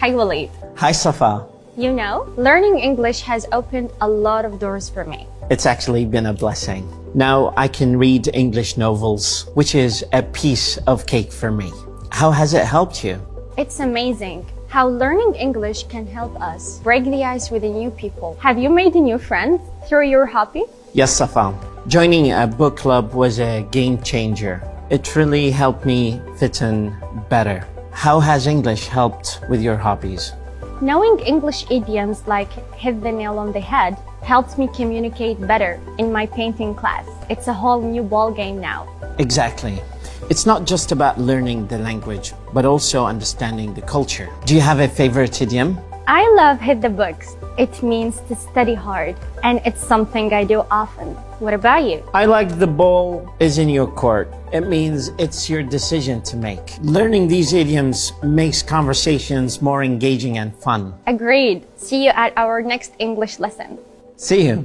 Hi Walid. Hi Safa. You know, learning English has opened a lot of doors for me. It's actually been a blessing. Now I can read English novels, which is a piece of cake for me. How has it helped you? It's amazing how learning English can help us break the ice with the new people. Have you made a new friend through your hobby? Yes, Safa. Joining a book club was a game changer. It really helped me fit in better. How has English helped with your hobbies? Knowing English idioms like hit the nail on the head helps me communicate better in my painting class. It's a whole new ball game now. Exactly. It's not just about learning the language, but also understanding the culture. Do you have a favorite idiom? I love hit the books. It means to study hard, and it's something I do often. What about you? I like the ball is in your court. It means it's your decision to make. Learning these idioms makes conversations more engaging and fun. Agreed. See you at our next English lesson. See you.